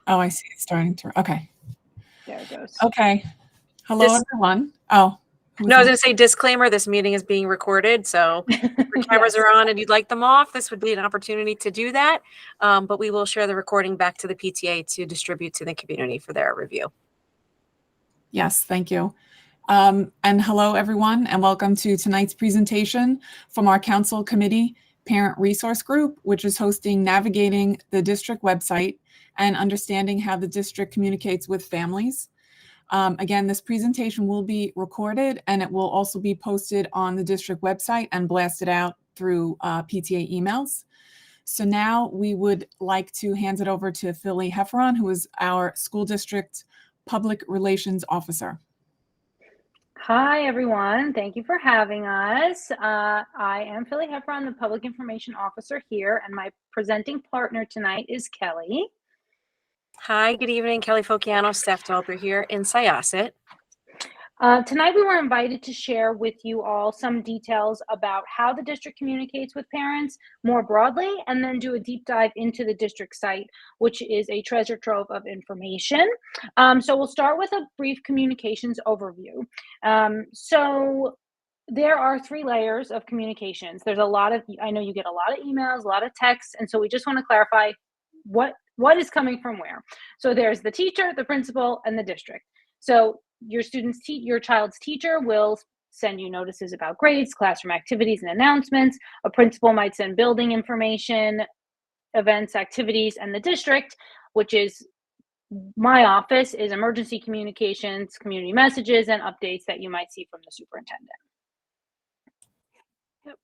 Oh, I see. It's starting to. Okay. There it goes. Okay. Hello, everyone. Oh, No, I was going to say disclaimer, this meeting is being recorded, so if your cameras are on and you'd like them off, this would be an opportunity to do that. But we will share the recording back to the PTA to distribute to the community for their review. Yes, thank you. And hello, everyone, and welcome to tonight's presentation from our Council Committee Parent Resource Group, which is hosting Navigating the District website and Understanding How the District Communicates with Families. Again, this presentation will be recorded and it will also be posted on the district website and blasted out through PTA emails. So now we would like to hand it over to Philly Hefferon, who is our school district public relations officer. Hi, everyone. Thank you for having us. I am Philly Hefferon, the public information officer here, and my presenting partner tonight is Kelly. Hi, good evening. Kelly Focchiano, staff developer here in Syosset. Tonight we were invited to share with you all some details about how the district communicates with parents more broadly, and then do a deep dive into the district site, which is a treasure trove of information. So we'll start with a brief communications overview. So there are 3 layers of communications. There's a lot of, I know you get a lot of emails, a lot of texts, and so we just want to clarify what is coming from where. So there's the teacher, the principal, and the district. So your child's teacher will send you notices about grades, classroom activities, and announcements. A principal might send building information, events, activities, and the district, which is my office, is emergency communications, community messages, and updates that you might see from the superintendent. Yep.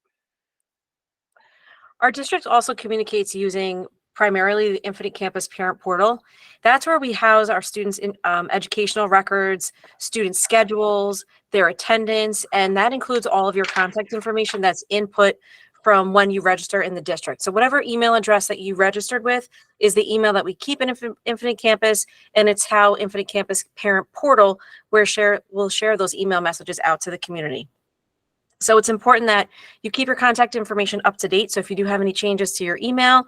Our district also communicates using primarily the Infinite Campus Parent Portal. That's where we house our students' educational records, student schedules, their attendance, and that includes all of your contact information that's input from when you register in the district. So whatever email address that you registered with is the email that we keep in Infinite Campus, and it's how Infinite Campus Parent Portal we'll share those email messages out to the community. So it's important that you keep your contact information up to date. So if you do have any changes to your email,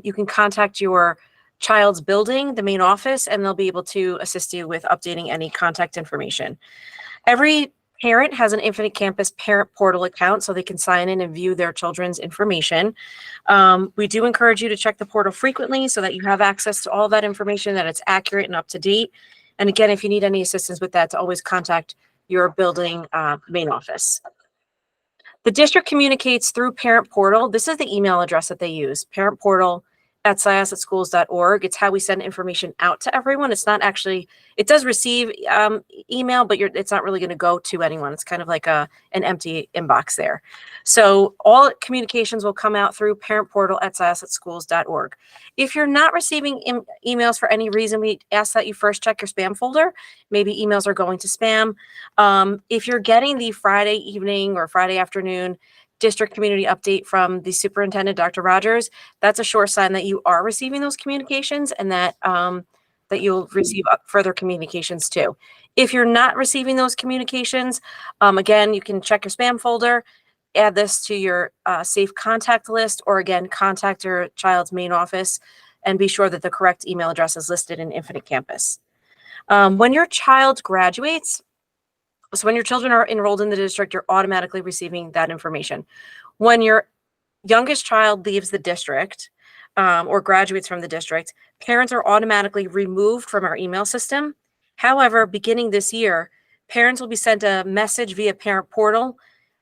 you can contact your child's building, the main office, and they'll be able to assist you with updating any contact information. Every parent has an Infinite Campus Parent Portal account, so they can sign in and view their children's information. We do encourage you to check the portal frequently so that you have access to all of that information, that it's accurate and up to date. And again, if you need any assistance with that, to always contact your building main office. The district communicates through Parent Portal. This is the email address that they use, parentportal@syossetschools.org. It's how we send information out to everyone. It's not actually, it does receive email, but it's not really going to go to anyone. It's kind of like an empty inbox there. So all communications will come out through parentportal@syossetschools.org. If you're not receiving emails for any reason, we ask that you first check your spam folder. Maybe emails are going to spam. If you're getting the Friday evening or Friday afternoon district community update from the superintendent, Dr. Rogers, that's a sure sign that you are receiving those communications, and that that you'll receive further communications too. If you're not receiving those communications, again, you can check your spam folder, add this to your safe contact list, or again, contact your child's main office and be sure that the correct email address is listed in Infinite Campus. When your child graduates, so when your children are enrolled in the district, you're automatically receiving that information. When your youngest child leaves the district or graduates from the district, parents are automatically removed from our email system. However, beginning this year, parents will be sent a message via Parent Portal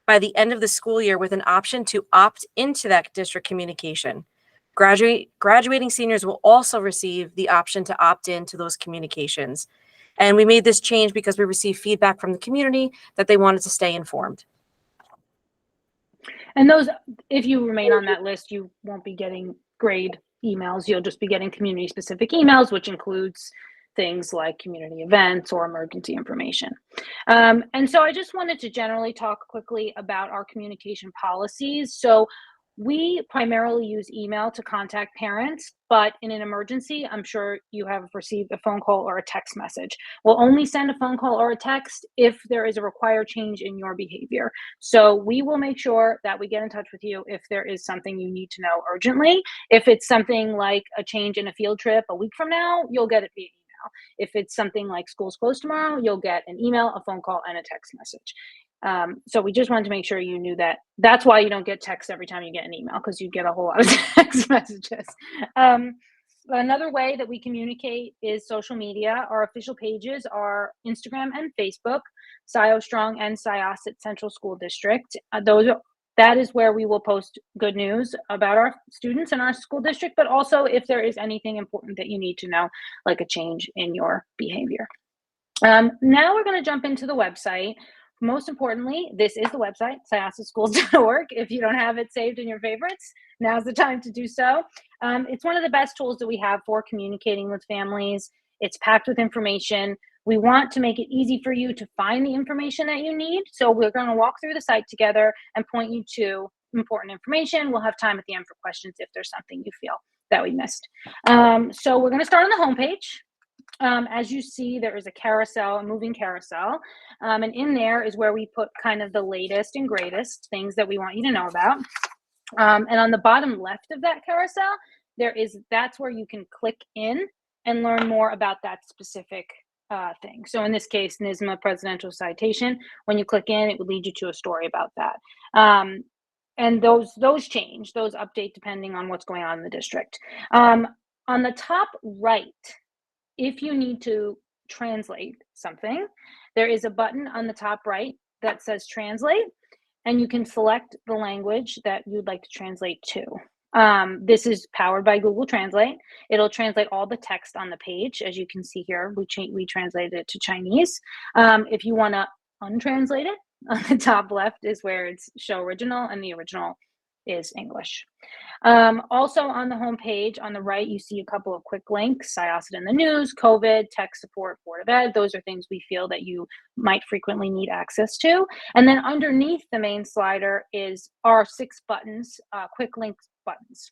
by the end of the school year with an option to opt into that district communication. Graduating seniors will also receive the option to opt into those communications. And we made this change because we received feedback from the community that they wanted to stay informed. And those, if you remain on that list, you won't be getting grade emails. You'll just be getting community specific emails, which includes things like community events or emergency information. And so I just wanted to generally talk quickly about our communication policies. So We primarily use email to contact parents, but in an emergency, I'm sure you have received a phone call or a text message. We'll only send a phone call or a text if there is a required change in your behavior. So we will make sure that we get in touch with you if there is something you need to know urgently. If it's something like a change in a field trip a week from now, you'll get it via email. If it's something like school's closed tomorrow, you'll get an email, a phone call, and a text message. So we just wanted to make sure you knew that. That's why you don't get text every time you get an email, because you get a whole lot of text messages. Another way that we communicate is social media. Our official pages are Instagram and Facebook, SIO Strong and Syosset Central School District. That is where we will post good news about our students and our school district, but also if there is anything important that you need to know, like a change in your behavior. Now we're going to jump into the website. Most importantly, this is the website, syossetschools.org. If you don't have it saved in your favorites, now's the time to do so. It's one of the best tools that we have for communicating with families. It's packed with information. We want to make it easy for you to find the information that you need. So we're going to walk through the site together and point you to important information. We'll have time at the end for questions if there's something you feel that we missed. So we're going to start on the homepage. As you see, there is a carousel, a moving carousel, and in there is where we put kind of the latest and greatest things that we want you to know about. And on the bottom left of that carousel, that's where you can click in and learn more about that specific thing. So in this case, NYSSMA presidential citation, when you click in, it would lead you to a story about that. And those change, those update depending on what's going on in the district. On the top right, if you need to translate something, there is a button on the top right that says translate, and you can select the language that you'd like to translate to. This is powered by Google Translate. It'll translate all the text on the page. As you can see here, we translated it to Chinese. If you want to untranslate it, on the top left is where it's show original, and the original is English. Also on the homepage on the right, you see a couple of quick links: Syosset in the news, COVID, tech support, Board of Ed. Those are things we feel that you might frequently need access to. And then underneath the main slider is our 6 buttons, quick links buttons.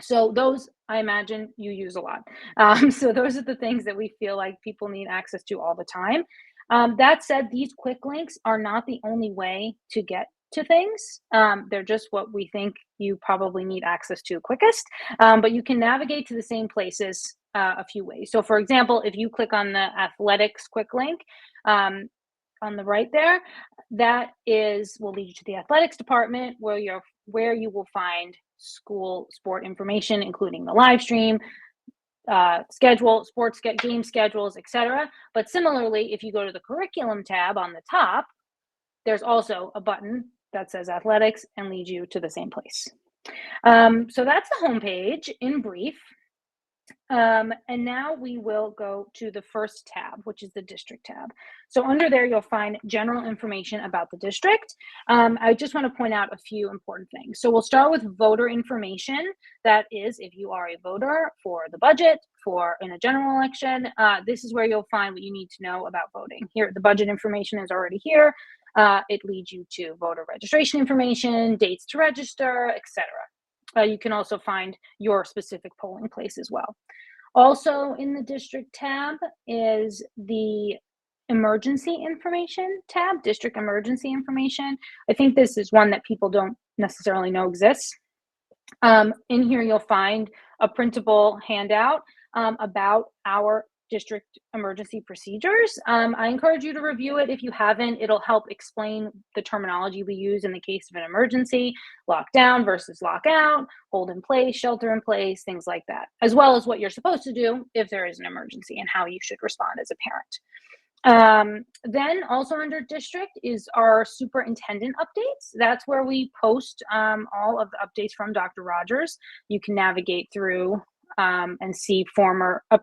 So those, I imagine, you use a lot. So those are the things that we feel like people need access to all the time. That said, these quick links are not the only way to get to things. They're just what we think you probably need access to quickest, but you can navigate to the same places a few ways. So for example, if you click on the athletics quick link on the right there, that will lead you to the athletics department, where you will find school sport information, including the live stream, schedule, game schedules, etc. But similarly, if you go to the curriculum tab on the top, there's also a button that says athletics and leads you to the same place. So that's the homepage in brief. And now we will go to the first tab, which is the district tab. So under there, you'll find general information about the district. I just want to point out a few important things. So we'll start with voter information. That is, if you are a voter for the budget, in a general election, this is where you'll find what you need to know about voting. Here, the budget information is already here. It leads you to voter registration information, dates to register, etc. You can also find your specific polling place as well. Also in the district tab is the emergency information tab, district emergency information. I think this is one that people don't necessarily know exists. In here, you'll find a printable handout about our district emergency procedures. I encourage you to review it if you haven't. It'll help explain the terminology we use in the case of an emergency: lockdown versus lockout, hold in place, shelter in place, things like that, as well as what you're supposed to do if there is an emergency and how you should respond as a parent. Then also under district is our superintendent updates. That's where we post all of the updates from Dr. Rogers. You can navigate through and see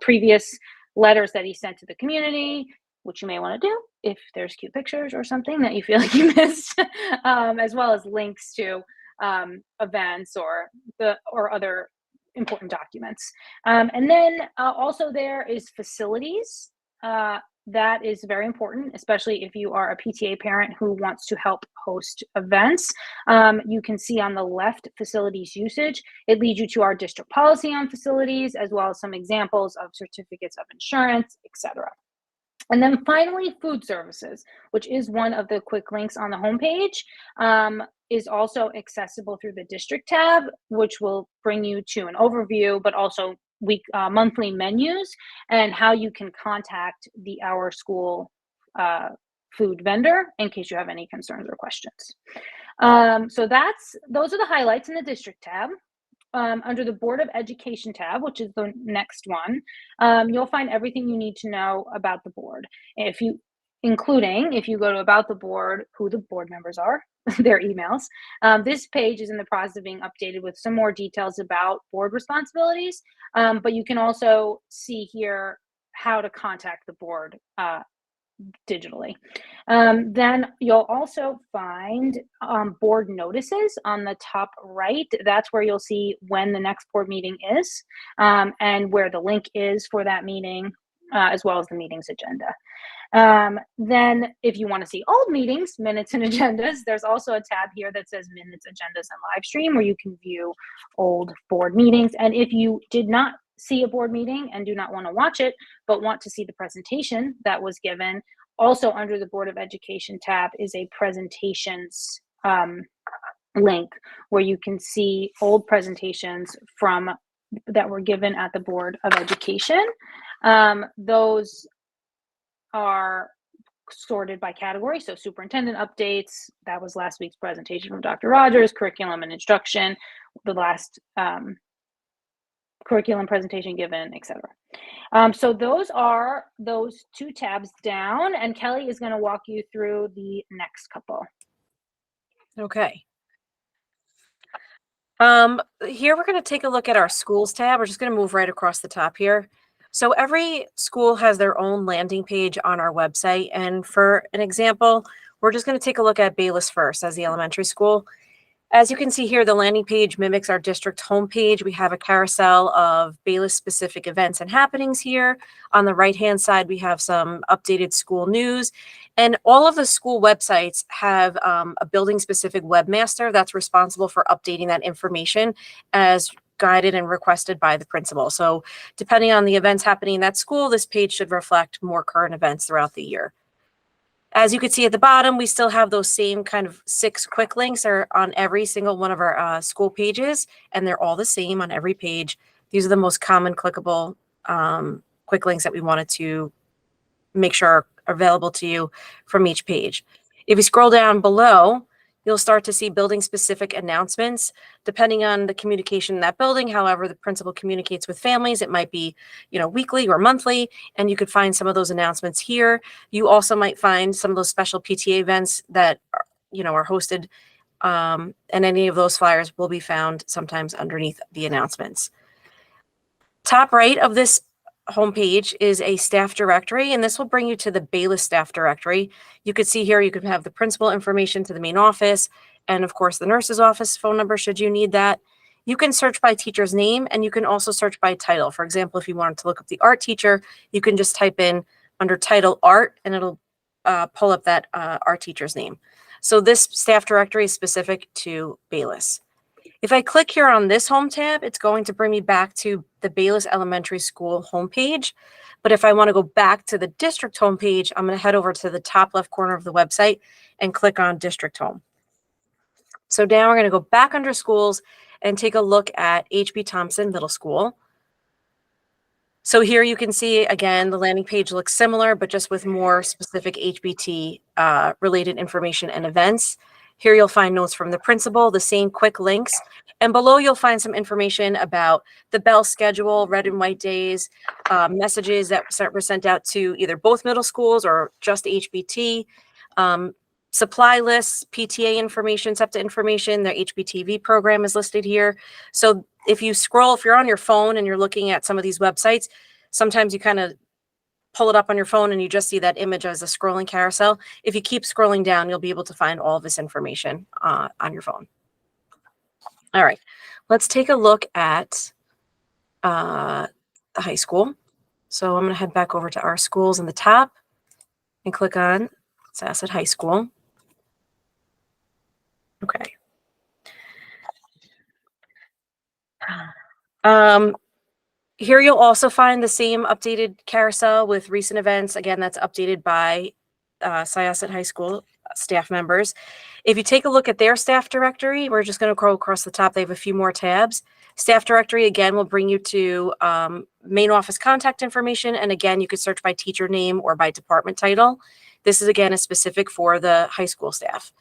previous letters that he sent to the community, which you may want to do if there's cute pictures or something that you feel like you missed, as well as links to events or other important documents. And then also there is facilities. That is very important, especially if you are a PTA parent who wants to help host events. You can see on the left facilities usage. It leads you to our district policy on facilities, as well as some examples of certificates of insurance, etc. And then finally, food services, which is one of the quick links on the homepage, is also accessible through the district tab, which will bring you to an overview, but also monthly menus and how you can contact the Our School food vendor in case you have any concerns or questions. So those are the highlights in the district tab. Under the Board of Education tab, which is the next one, you'll find everything you need to know about the board. If you go to About the Board, who the board members are, their emails. This page is in the process of being updated with some more details about board responsibilities, but you can also see here how to contact the board digitally. Then you'll also find board notices on the top right. That's where you'll see when the next board meeting is and where the link is for that meeting, as well as the meeting's agenda. Then if you want to see old meetings, minutes and agendas, there's also a tab here that says minutes, agendas, and live stream where you can view old board meetings. And if you did not see a board meeting and do not want to watch it, but want to see the presentation that was given, also under the Board of Education tab is a presentations link where you can see old presentations that were given at the Board of Education. Those are sorted by category. So superintendent updates, that was last week's presentation from Dr. Rogers, curriculum and instruction, the last curriculum presentation given, etc. So those are those two tabs down, and Kelly is going to walk you through the next couple. Okay. Here we're going to take a look at our schools tab. We're just going to move right across the top here. So every school has their own landing page on our website. And for an example, we're just going to take a look at Bayless first as the elementary school. As you can see here, the landing page mimics our district homepage. We have a carousel of Bayless specific events and happenings here. On the right-hand side, we have some updated school news. And all of the school websites have a building specific webmaster that's responsible for updating that information as guided and requested by the principal. So depending on the events happening in that school, this page should reflect more current events throughout the year. As you can see at the bottom, we still have those same kind of 6 quick links are on every single one of our school pages, and they're all the same on every page. These are the most common clickable quick links that we wanted to make sure are available to you from each page. If you scroll down below, you'll start to see building specific announcements. Depending on the communication in that building, however the principal communicates with families, it might be, weekly or monthly, and you could find some of those announcements here. You also might find some of those special PTA events that are hosted, and any of those flyers will be found sometimes underneath the announcements. Top right of this homepage is a staff directory, and this will bring you to the Bayless staff directory. You could see here, you could have the principal information to the main office, and of course the nurse's office phone number should you need that. You can search by teacher's name, and you can also search by title. For example, if you wanted to look up the art teacher, you can just type in under title art, and it'll pull up that art teacher's name. So this staff directory is specific to Bayless. If I click here on this home tab, it's going to bring me back to the Bayless Elementary School homepage. But if I want to go back to the district homepage, I'm going to head over to the top left corner of the website and click on district home. So now we're going to go back under schools and take a look at H.B. Thompson Middle School. So here you can see, again, the landing page looks similar, but just with more specific HBT related information and events. Here you'll find notes from the principal, the same quick links, and below you'll find some information about the bell schedule, red and white days, messages that were sent out to either both middle schools or just HBT, supply lists, PTA information, SEPTA information, their HBTV program is listed here. So if you're on your phone and you're looking at some of these websites, sometimes you kind of pull it up on your phone and you just see that image as a scrolling carousel. If you keep scrolling down, you'll be able to find all of this information on your phone. All right, let's take a look at the high school. So I'm going to head back over to our schools in the top. and click on Syosset High School. Okay. Here you'll also find the same updated carousel with recent events. Again, that's updated by Syosset High School staff members. If you take a look at their staff directory, we're just going to scroll across the top. They have a few more tabs. Staff directory, again, will bring you to main office contact information. And again, you could search by teacher name or by department title. This is, again, specific for the high school staff.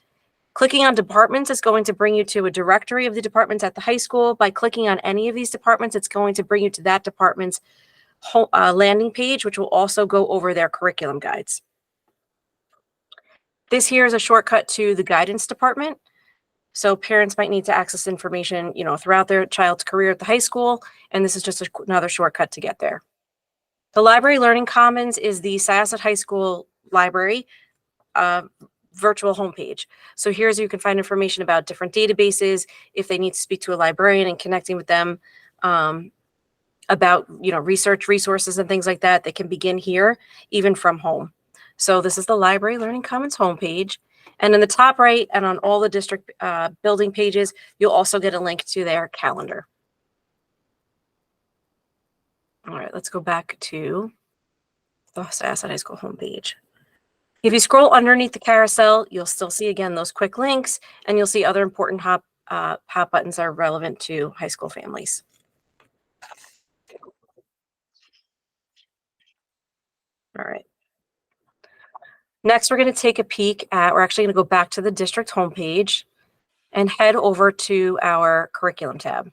Clicking on departments is going to bring you to a directory of the departments at the high school. By clicking on any of these departments, it's going to bring you to that department's landing page, which will also go over their curriculum guides. This here is a shortcut to the guidance department. So parents might need to access information, throughout their child's career at the high school, and this is just another shortcut to get there. The Library Learning Commons is the Syosset High School library virtual homepage. So here's where you can find information about different databases, if they need to speak to a librarian and connecting with them, about research resources and things like that. They can begin here, even from home. So this is the Library Learning Commons homepage. And in the top right and on all the district building pages, you'll also get a link to their calendar. All right, let's go back to the Syosset High School homepage. If you scroll underneath the carousel, you'll still see, again, those quick links, and you'll see other important hot buttons that are relevant to high school families. All right. Next, we're going to take a peek at, we're actually going to go back to the district homepage and head over to our curriculum tab.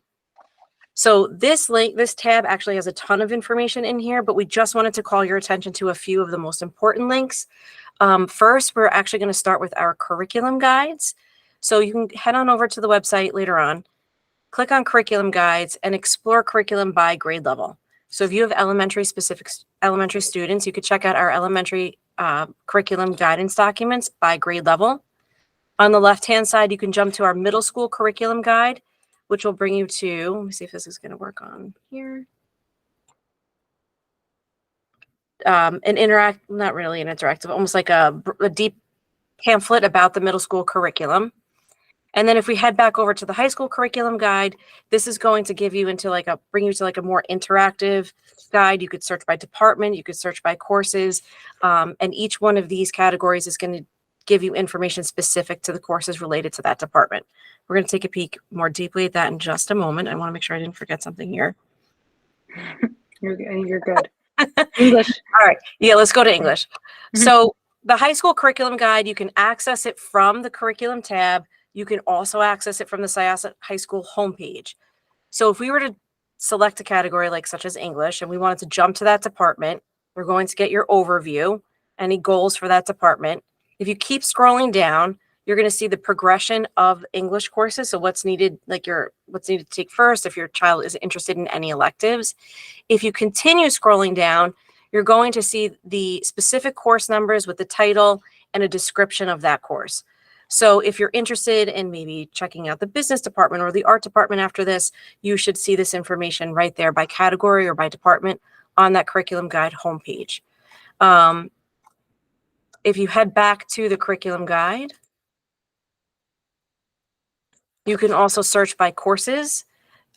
So this tab actually has a ton of information in here, but we just wanted to call your attention to a few of the most important links. First, we're actually going to start with our curriculum guides. So you can head on over to the website later on, click on curriculum guides, and explore curriculum by grade level. So if you have elementary students, you could check out our elementary curriculum guidance documents by grade level. On the left-hand side, you can jump to our middle school curriculum guide, which will bring you to, let me see if this is going to work on here. Not really an interactive, almost like a deep pamphlet about the middle school curriculum. And then if we head back over to the high school curriculum guide, this is going to give you bring you to a more interactive guide. You could search by department, you could search by courses, and each one of these categories is going to give you information specific to the courses related to that department. We're going to take a peek more deeply at that in just a moment. I want to make sure I didn't forget something here. You're good. English. All right. Yeah, let's go to English. So the high school curriculum guide, you can access it from the curriculum tab. You can also access it from the Syosset High School homepage. So if we were to select a category such as English and we wanted to jump to that department, we're going to get your overview, any goals for that department. If you keep scrolling down, you're going to see the progression of English courses. So what's needed, what's needed to take first if your child is interested in any electives. If you continue scrolling down, you're going to see the specific course numbers with the title and a description of that course. So if you're interested in maybe checking out the business department or the art department after this, you should see this information right there by category or by department on that curriculum guide homepage. If you head back to the curriculum guide, you can also search by courses,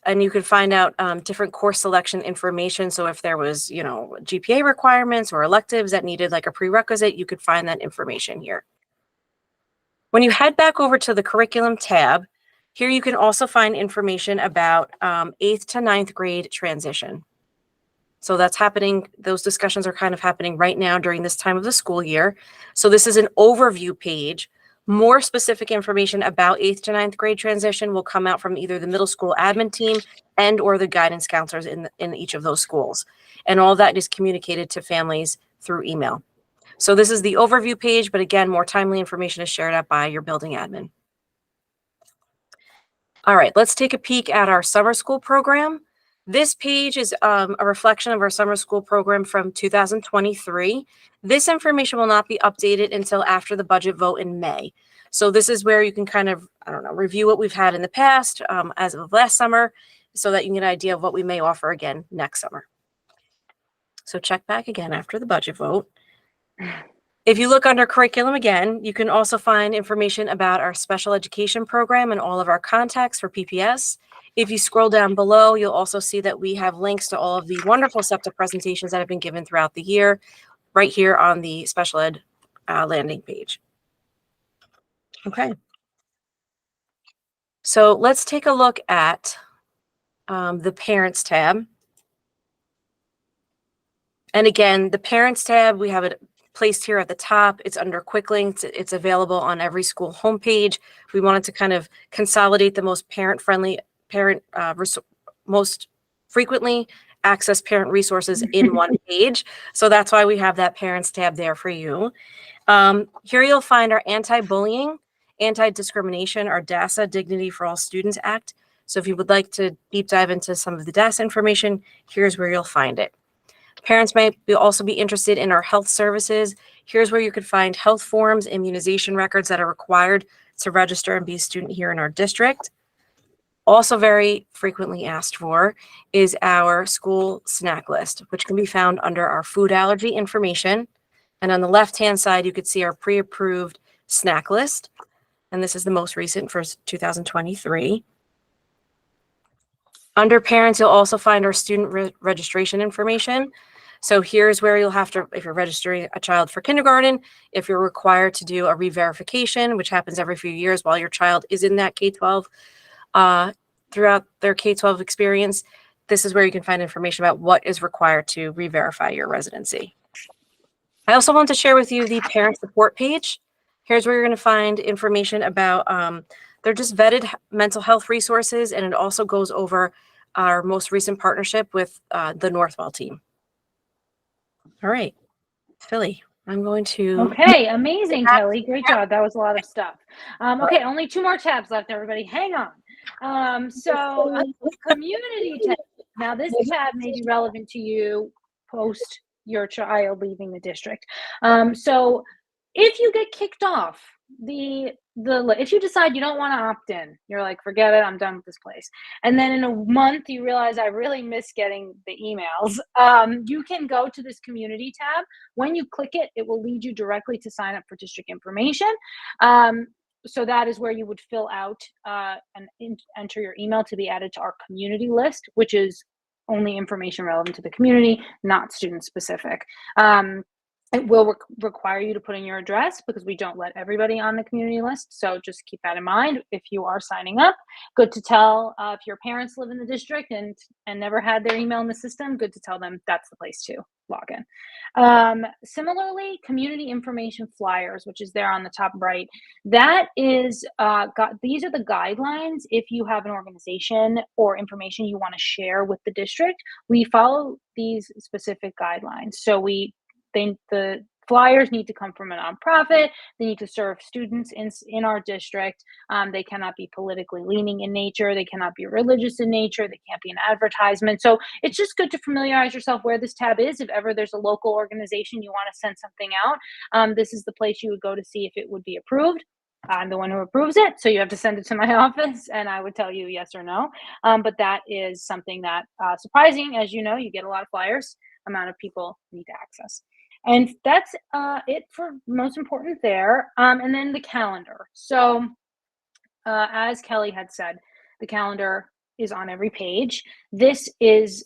and you can find out different course selection information. So if there was, GPA requirements or electives that needed a prerequisite, you could find that information here. When you head back over to the curriculum tab, here you can also find information about 8th to 9th grade transition. So that's happening, those discussions are kind of happening right now during this time of the school year. So this is an overview page. More specific information about 8th to 9th grade transition will come out from either the middle school admin team and or the guidance counselors in each of those schools. And all that is communicated to families through email. So this is the overview page, but again, more timely information is shared out by your building admin. All right, let's take a peek at our summer school program. This page is a reflection of our summer school program from 2023. This information will not be updated until after the budget vote in May. So this is where you can kind of, review what we've had in the past as of last summer, so that you can get an idea of what we may offer again next summer. So check back again after the budget vote. If you look under curriculum again, you can also find information about our special education program and all of our contacts for PPS. If you scroll down below, you'll also see that we have links to all of the wonderful SEPTA presentations that have been given throughout the year right here on the special ed landing page. Okay. So let's take a look at the Parents tab. And again, the Parents tab, we have it placed here at the top. It's under Quick Links. It's available on every school homepage. We wanted to kind of consolidate the most parent-friendly, most frequently accessed parent resources in one page. So that's why we have that Parents tab there for you. Here you'll find our anti-bullying, anti-discrimination, our DASA, Dignity for All Students Act. So if you would like to deep dive into some of the DASA information, here's where you'll find it. Parents might also be interested in our health services. Here's where you could find health forms, immunization records that are required to register and be a student here in our district. Also very frequently asked for is our school snack list, which can be found under our food allergy information. And on the left-hand side, you could see our pre-approved snack list. And this is the most recent for 2023. Under parents, you'll also find our student registration information. So here's where you'll have to, if you're registering a child for kindergarten, if you're required to do a re-verification, which happens every few years while your child is in that K-12, throughout their K-12 experience, this is where you can find information about what is required to re-verify your residency. I also want to share with you the parent support page. Here's where you're going to find information about, they're just vetted mental health resources, and it also goes over our most recent partnership with the Northwell team. All right, Philly, I'm going to. Okay, amazing, Kelly. Great job. That was a lot of stuff. Okay, only 2 more tabs left, everybody. Hang on. So community tab. Now this tab may be relevant to you post your child leaving the district. So if you get kicked off, if you decide you don't want to opt in, you're like, forget it, I'm done with this place. And then in a month, you realize I really miss getting the emails. You can go to this community tab. When you click it, it will lead you directly to sign up for district information. So that is where you would fill out and enter your email to be added to our community list, which is only information relevant to the community, not student specific. It will require you to put in your address because we don't let everybody on the community list. So just keep that in mind if you are signing up. Good to tell if your parents live in the district and never had their email in the system, good to tell them that's the place to log in. Similarly, community information flyers, which is there on the top right, that is, these are the guidelines if you have an organization or information you want to share with the district. We follow these specific guidelines. So the flyers need to come from a nonprofit. They need to serve students in our district. They cannot be politically leaning in nature. They cannot be religious in nature. They can't be an advertisement. So it's just good to familiarize yourself where this tab is. If ever there's a local organization you want to send something out, this is the place you would go to see if it would be approved. I'm the one who approves it, so you have to send it to my office, and I would tell you yes or no. But that is something that, surprising, as you know, you get a lot of flyers, amount of people need to access. And that's it for most important there. And then the calendar. So as Kelly had said, the calendar is on every page. This is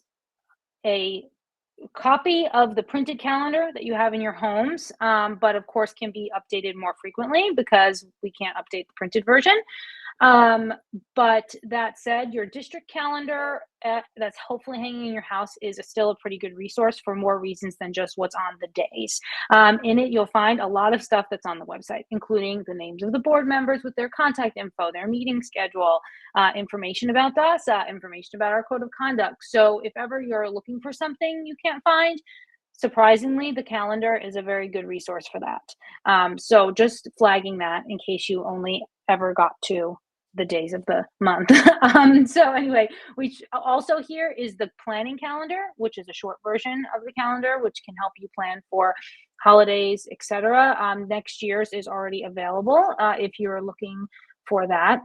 a copy of the printed calendar that you have in your homes, but of course can be updated more frequently because we can't update the printed version. But that said, your district calendar that's hopefully hanging in your house is still a pretty good resource for more reasons than just what's on the days. In it, you'll find a lot of stuff that's on the website, including the names of the board members with their contact info, their meeting schedule, information about DASA, information about our code of conduct. So if ever you're looking for something you can't find, surprisingly, the calendar is a very good resource for that. So just flagging that in case you only ever got to the days of the month. So anyway, also here is the planning calendar, which is a short version of the calendar, which can help you plan for holidays, etc. Next year's is already available if you're looking for that.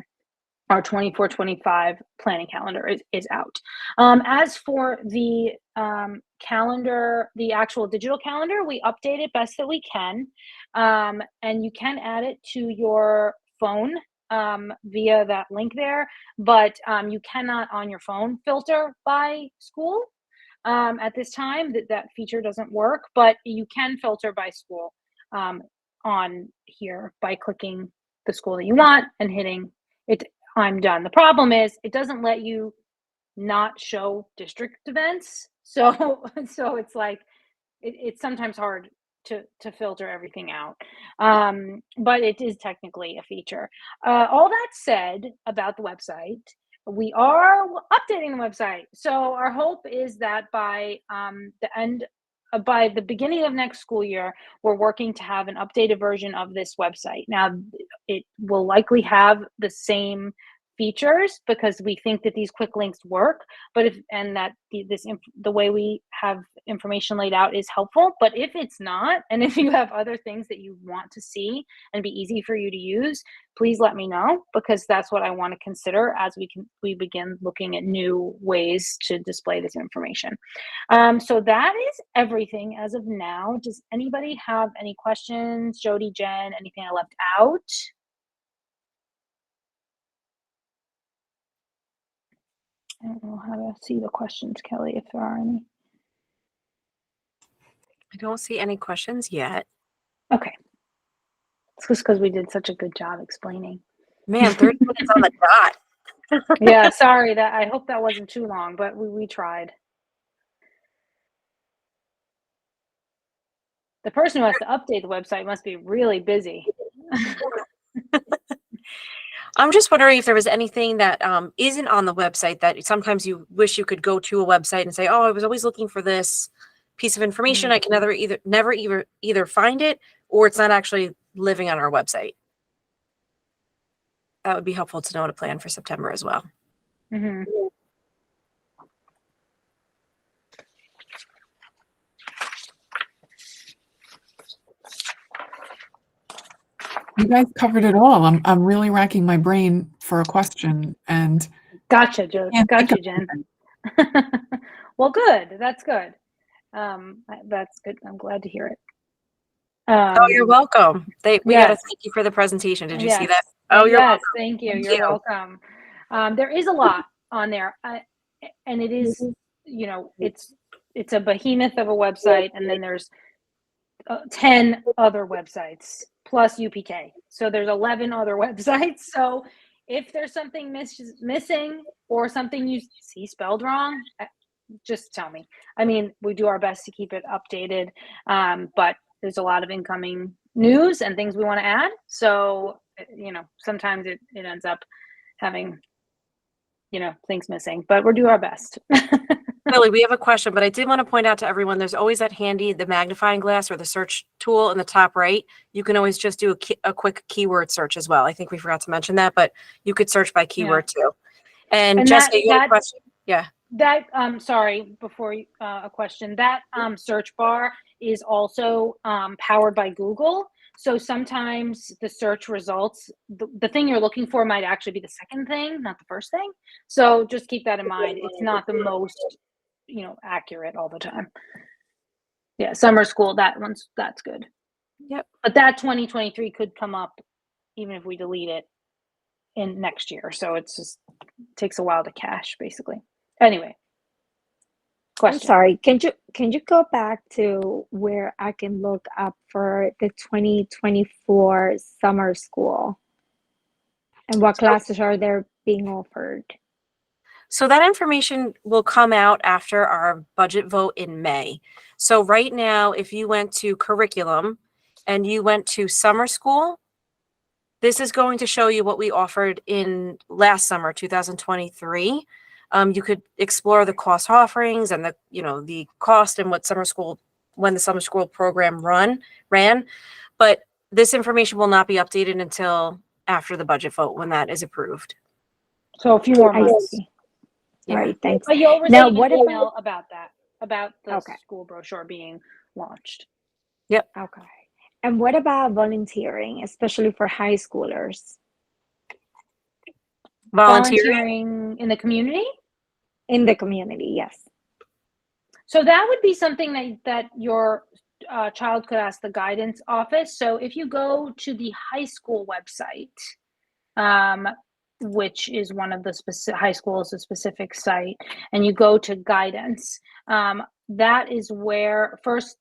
our 24-25 planning calendar is out. As for the calendar, the actual digital calendar, we update it best that we can. And you can add it to your phone via that link there, but you cannot on your phone filter by school. At this time, that feature doesn't work, but you can filter by school on here by clicking the school that you want and hitting it. I'm done. The problem is it doesn't let you not show district events. So it's like it's sometimes hard to filter everything out. But it is technically a feature. All that said about the website, we are updating the website. So our hope is that by the beginning of next school year, we're working to have an updated version of this website. Now, it will likely have the same features because we think that these quick links work, but the way we have information laid out is helpful. But if it's not, and if you have other things that you want to see and be easy for you to use, please let me know, because that's what I want to consider as we begin looking at new ways to display this information. So that is everything as of now. Does anybody have any questions? Jody, Jen, anything I left out? I don't know how to see the questions, Kelly, if there are any. I don't see any questions yet. Okay. It's just because we did such a good job explaining. Man, 30 minutes on the dot. Yeah, sorry, that I hope that wasn't too long, but we tried. The person who has to update the website must be really busy. I'm just wondering if there was anything that isn't on the website that sometimes you wish you could go to a website and say, oh, I was always looking for this piece of information. I can never either find it, or it's not actually living on our website. That would be helpful to know to plan for September as well. Mm-hmm. You guys covered it all. I'm really racking my brain for a question, and Gotcha, Joe. can't think Gotcha, of Jen. anything. Well, good. That's good. That's good. I'm glad to hear it. Oh, you're welcome. We got to yes. thank you for the presentation. Did you Yes. see that? Oh, you're welcome. Thank you. Thank You're you. welcome. There is a lot on there, and it is, it's a behemoth of a website, and then there's 10 other websites plus UPK. So there's 11 other websites. So if there's something missing or something you see spelled wrong, just tell me. I mean, we do our best to keep it updated, but there's a lot of incoming news and things we want to add. So, sometimes it ends up having, things missing, but we'll do our best. Lily, we have a question, but I did want to point out to everyone, there's always at handy the magnifying glass or the search tool in the top right. You can always just do a quick keyword search as well. I think we forgot to mention that, but you could search by keyword too. And Jessica, you had a question? Yeah. That, sorry, before a question, that search bar is also powered by Google. So sometimes the search results, the thing you're looking for might actually be the second thing, not the first thing. So just keep that in mind. It's not the most, accurate all the time. Yeah, summer school, that's good. Yep. But that 2023 could come up even if we delete it in next year. So it's just takes a while to cache, basically. Anyway. Question. I'm sorry. Can you go back to where I can look up for the 2024 summer school and what classes are there being offered? So that information will come out after our budget vote in May. So right now, if you went to curriculum and you went to summer school, this is going to show you what we offered in last summer, 2023. You could explore the cost offerings and the cost and when the summer school program ran. But this information will not be updated until after the budget vote when that is approved. So a few more months. Yeah. Right, thanks. But you'll receive an email about the school brochure being launched. Yep. Okay. And what about volunteering, especially for high schoolers? Volunteering in the community? In the community, yes. So that would be something that your child could ask the guidance office. So if you go to the high school website, which is one of the high schools, a specific site, and you go to guidance, that is where first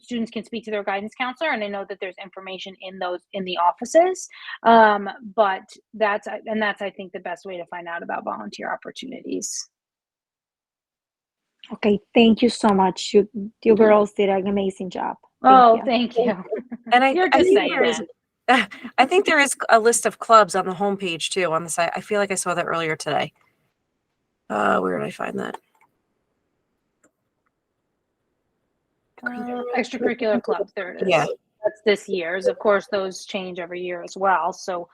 students can speak to their guidance counselor, and I know that there's information in the offices. But that's I think the best way to find out about volunteer opportunities. Okay, thank you so much. You girls did an amazing job. Thank you. And You're just saying that. I think there is a list of clubs on the homepage too on the site. I feel like I saw that earlier today. Where did I find that? Extracurricular clubs. There it is. Yeah. That's this year's. Of course, those change every year as well. So,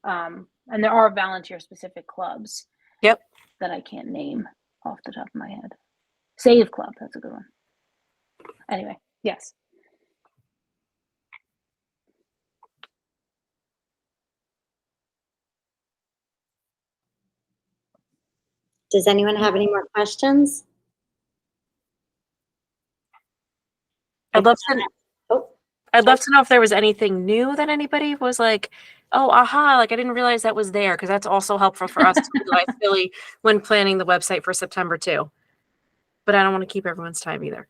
and there are volunteer specific clubs. Yep. That I can't name off the top of my head. Save Club. That's a good one. Anyway, yes. Does anyone have any more questions? I'd love to know if there was anything new that anybody was like, oh, aha, like I didn't realize that was there, because that's also helpful for us too, I feel, when planning the website for September too. But I don't want to keep everyone's time either.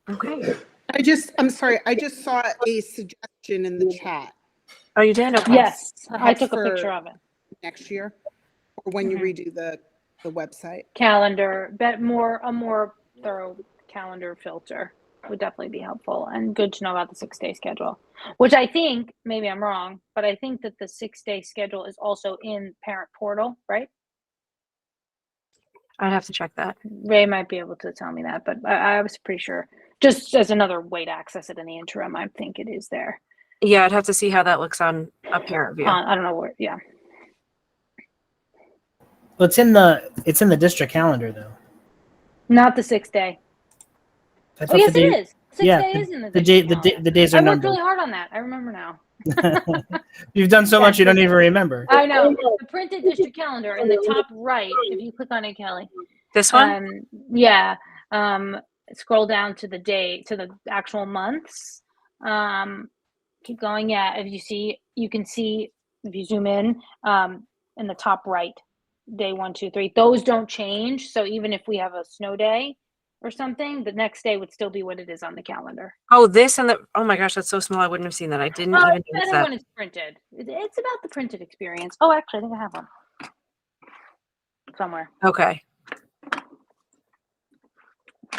Okay. I'm sorry, I just saw a suggestion in the chat. Oh, you did? Okay. Yes, I Perhaps took a for picture of it. next year, or when you redo the website. Calendar, a more thorough calendar filter would definitely be helpful, and good to know about the 6-day schedule, which I think, maybe I'm wrong, but I think that the 6-day schedule is also in Parent Portal, right? I'd have to check that. Ray might be able to tell me that, but I was pretty sure. Just as another way to access it in the interim, I think it is there. Yeah, I'd have to see how that looks on a parent view. I don't know where. Yeah. Well, it's in the district calendar though. Not the 6-day. I Oh, thought yes, the it day- is. 6 yeah, day is in the The district calendar. the days are I worked numbered. really hard on that. I remember now. You've done so much you don't even remember. I know. The printed district calendar in the top right, if you click on it, Kelly. This one? Yeah. Scroll down to the actual months. Keep going. Yeah. You can see, if you zoom in the top right, day 1, 2, 3, those don't change. So even if we have a snow day or something, the next day would still be what it is on the calendar. Oh, this and oh my gosh, that's so small. I wouldn't have seen that. I didn't even It's notice better that. when it's printed. It's about the printed experience. Oh, actually, I think I have one somewhere. Okay.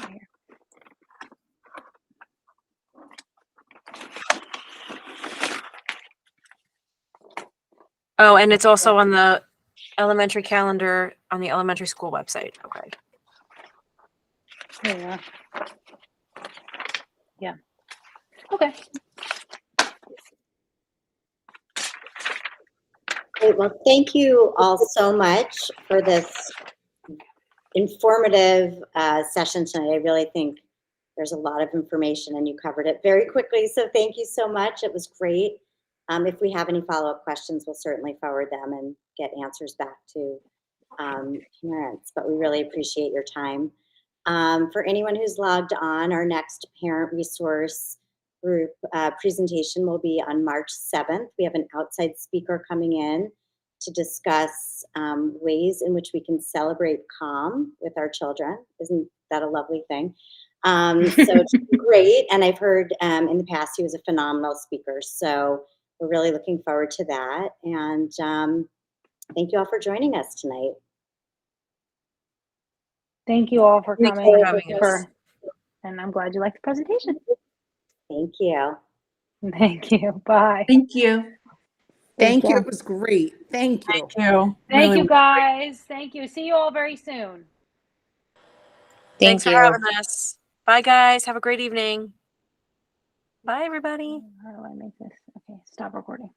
Here. Oh, and it's also on the elementary calendar on the elementary school website. Okay. There you are. Yeah. Okay. Great. Well, thank you all so much for this informative session tonight. I really think there's a lot of information and you covered it very quickly. So thank you so much. It was great. If we have any follow-up questions, we'll certainly forward them and get answers back to parents, but we really appreciate your time. For anyone who's logged on, our next parent resource group presentation will be on March 7th. We have an outside speaker coming in to discuss ways in which we can celebrate calm with our children. Isn't that a lovely thing? So it's great. And I've heard in the past he was a phenomenal speaker. So we're really looking forward to that. And thank you all for joining us tonight. Thank you all for Thank coming. you for having us. And I'm glad you liked the presentation. Thank you. Thank you. Bye. Thank you. Thank you. It was great. Thank you. Thank you. Thank Really you, guys. Thank you. See you all very soon. Thanks for having us. Bye, guys. Have a great evening. Bye, everybody. How do I make this? Okay, stop recording.